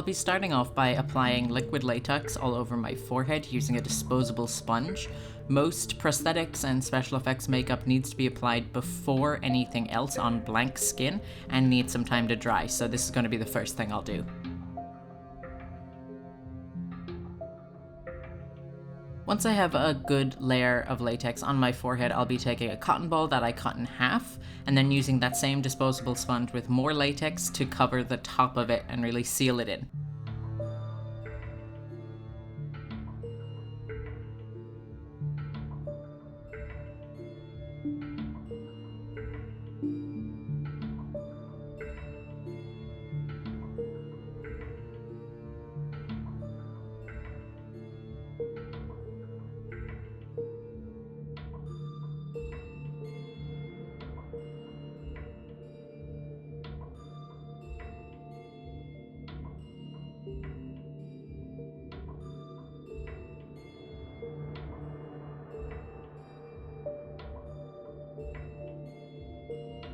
I'll be starting off by applying liquid latex all over my forehead using a disposable sponge. Most prosthetics and special effects makeup needs to be applied before anything else on blank skin and needs some time to dry, so this is going to be the first thing I'll do. Once I have a good layer of latex on my forehead, I'll be taking a cotton ball that I cut in half and then using that same disposable sponge with more latex to cover the top of it and really seal it in.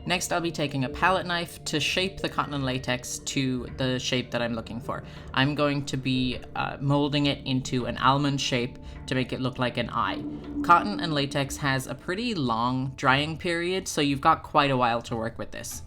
Next, I'll be taking a palette knife to shape the cotton and latex to the shape that I'm looking for. I'm going to be molding it into an almond shape to make it look like an eye. Cotton and latex has a pretty long drying period, so you've got quite a while to work with this.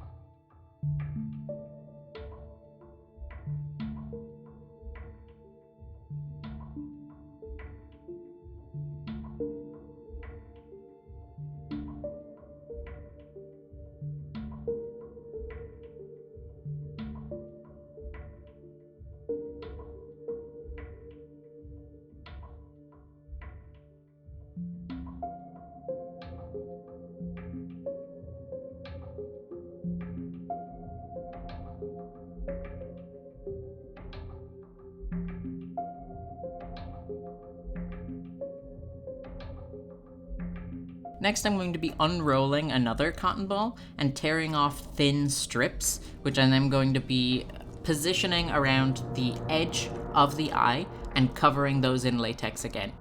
Next, I'm going to be unrolling another cotton ball and tearing off thin strips, which I'm then going to be positioning around the edge of the eye and covering those in latex again.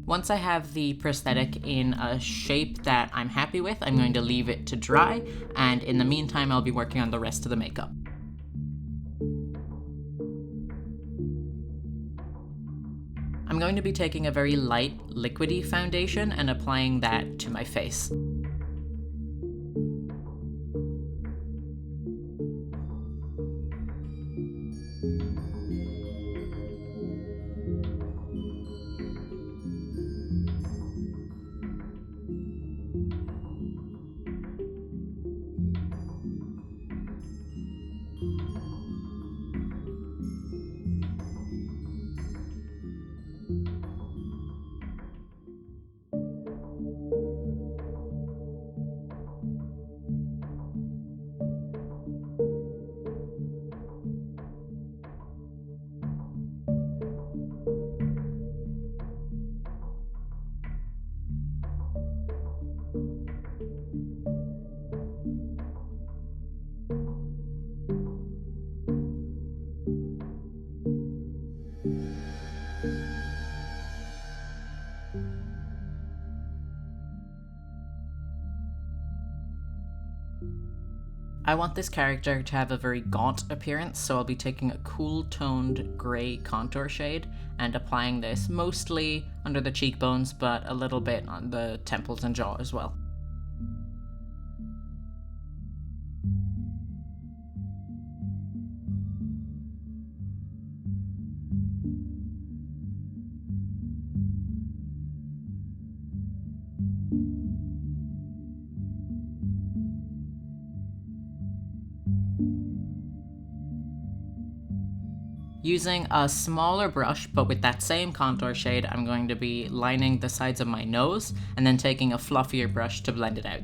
Once I have the prosthetic in a shape that I'm happy with, I'm going to leave it to dry, and in the meantime I'll be working on the rest of the makeup. I'm going to be taking a very light liquidy foundation and applying that to my face. I want this character to have a very gaunt appearance, so I'll be taking a cool toned grey contour shade and applying this mostly under the cheekbones, but a little bit on the temples and jaw as well. Using a smaller brush, but with that same contour shade, I'm going to be lining the sides of my nose and then taking a fluffier brush to blend it out.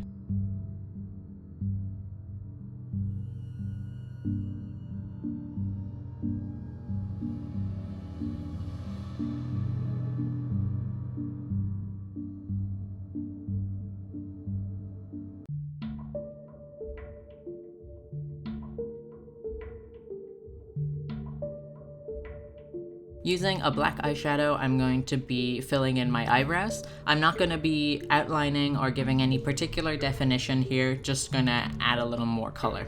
Using a black eyeshadow, I'm going to be filling in my eyebrows. I'm not going to be outlining or giving any particular definition here, just going to add a little more color.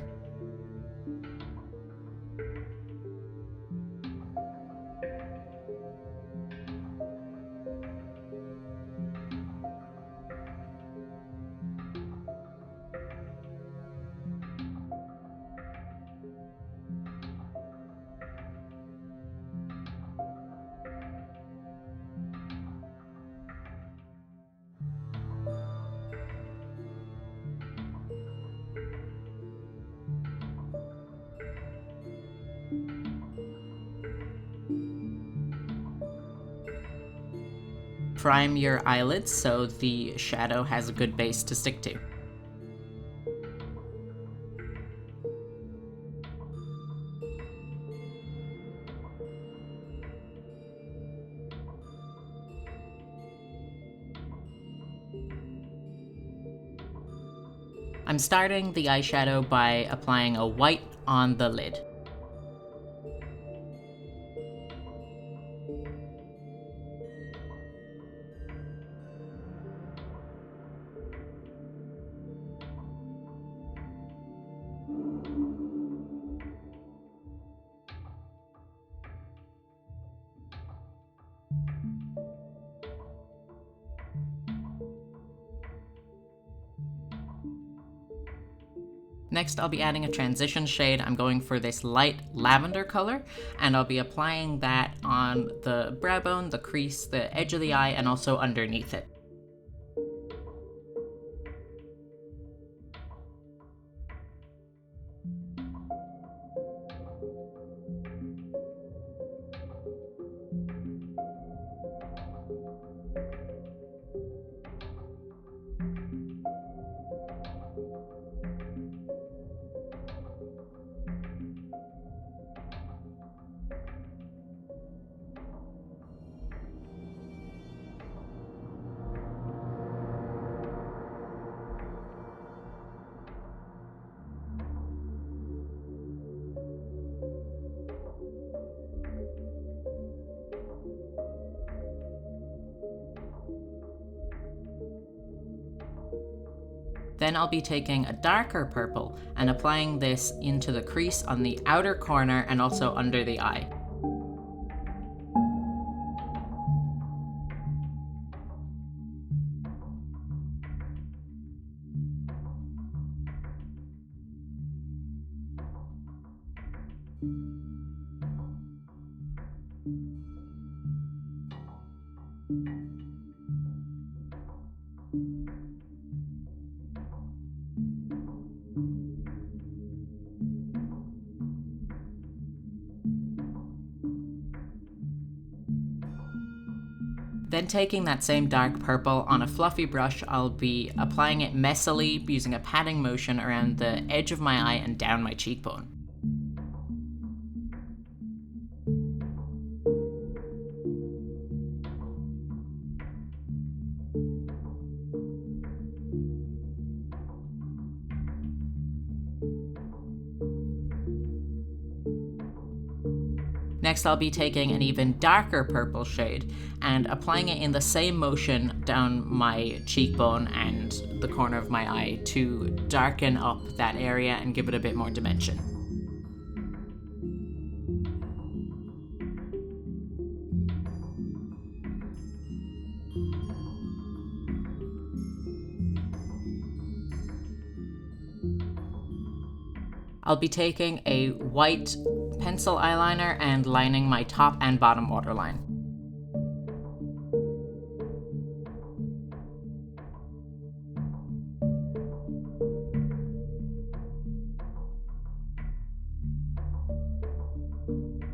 Prime your eyelids so the shadow has a good base to stick to. I'm starting the eyeshadow by applying a white on the lid. Next, I'll be adding a transition shade. I'm going for this light lavender color, and I'll be applying that on the brow bone, the crease, the edge of the eye, and also underneath it. Then I'll be taking a darker purple and applying this into the crease on the outer corner and also under the eye. Then taking that same dark purple on a fluffy brush, I'll be applying it messily using a patting motion around the edge of my eye and down my cheekbone. Next, I'll be taking an even darker purple shade and applying it in the same motion down my cheekbone and the corner of my eye to darken up that area and give it a bit more dimension. I'll be taking a white pencil eyeliner and lining my top and bottom waterline.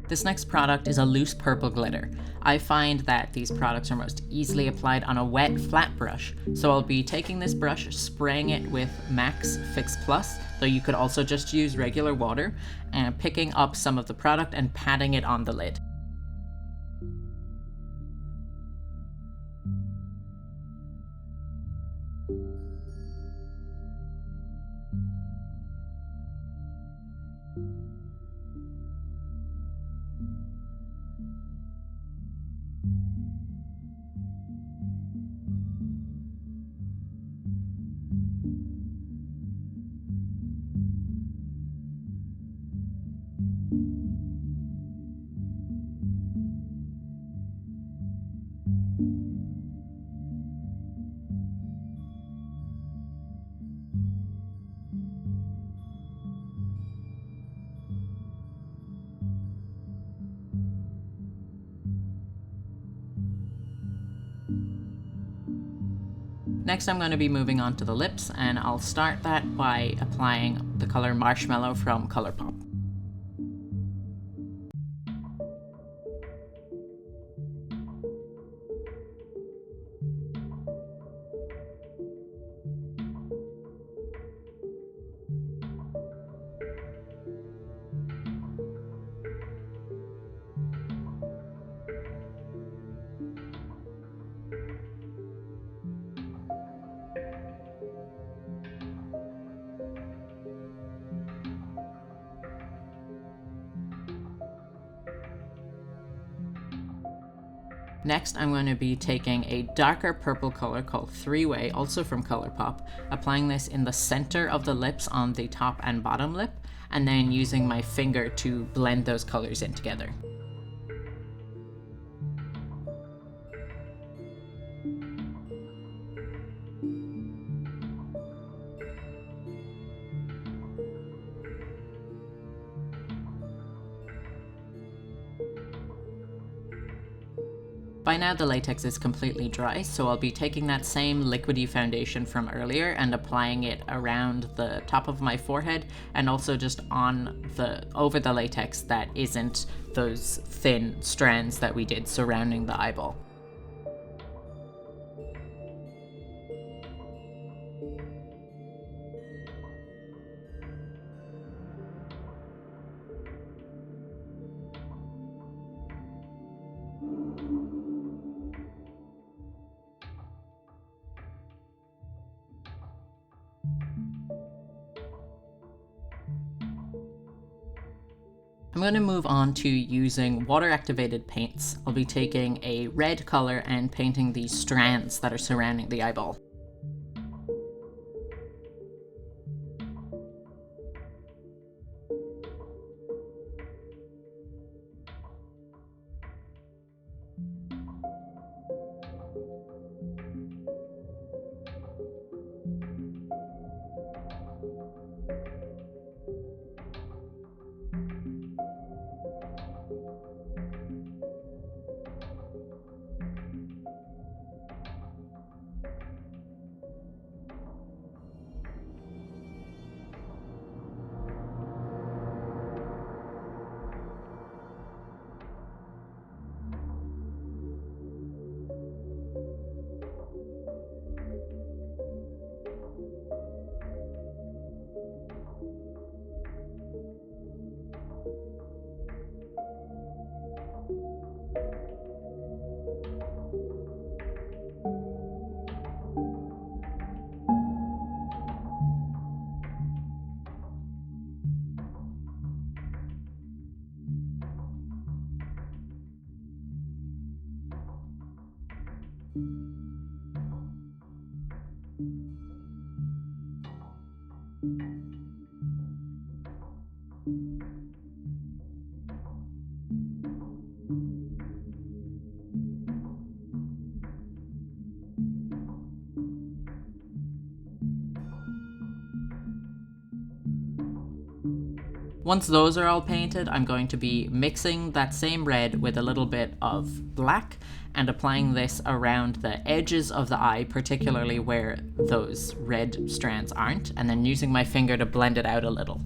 This next product is a loose purple glitter. I find that these products are most easily applied on a wet, flat brush, so I'll be taking this brush, spraying it with Max Fix Plus, though you could also just use regular water, and picking up some of the product and patting it on the lid. Next, I'm going to be moving on to the lips, and I'll start that by applying the color Marshmallow from Colourpop. Next, I'm going to be taking a darker purple color called Three Way, also from Colourpop, applying this in the center of the lips on the top and bottom lip, and then using my finger to blend those colors in together. By now the latex is completely dry, so I'll be taking that same liquidy foundation from earlier and applying it around the top of my forehead and also just over the latex that isn't those thin strands that we did surrounding the eyeball. I'm going to move on to using water-activated paints. I'll be taking a red color and painting the strands that are surrounding the eyeball. Once those are all painted, I'm going to be mixing that same red with a little bit of black and applying this around the edges of the eye, particularly where those red strands aren't, and then using my finger to blend it out a little.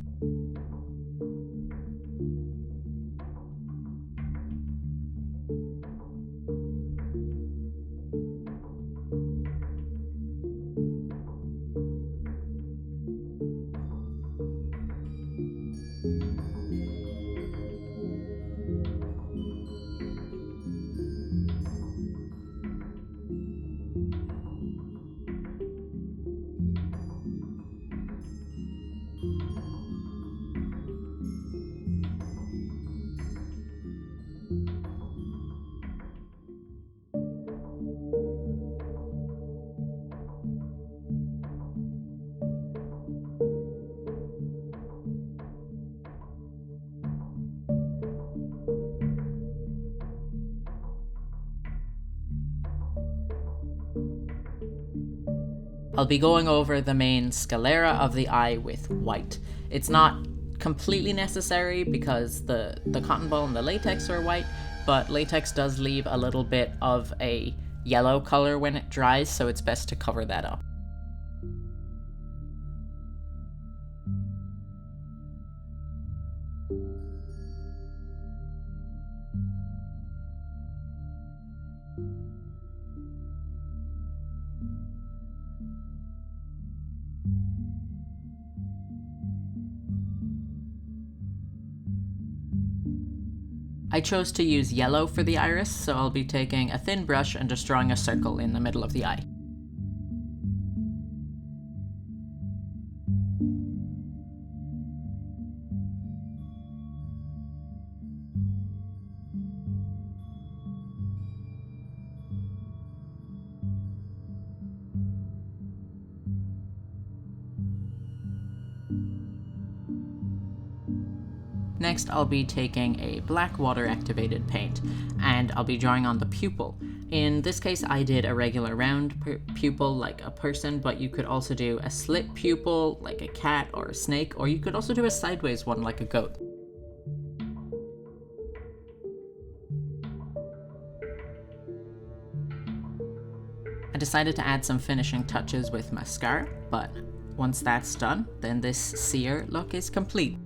I'll be going over the main sclera of the eye with white. It's not completely necessary because the cotton ball and the latex are white, but latex does leave a little bit of a yellow color when it dries, so it's best to cover that up. I chose to use yellow for the iris, so I'll be taking a thin brush and just drawing a circle in the middle of the eye. Next, I'll be taking a black water activated paint, and I'll be drawing on the pupil. In this case, I did a regular round pupil like a person, but you could also do a slit pupil like a cat or a snake, or you could also do a sideways one like a goat. I decided to add some finishing touches with mascara, but once that's done, then this Seer look is complete.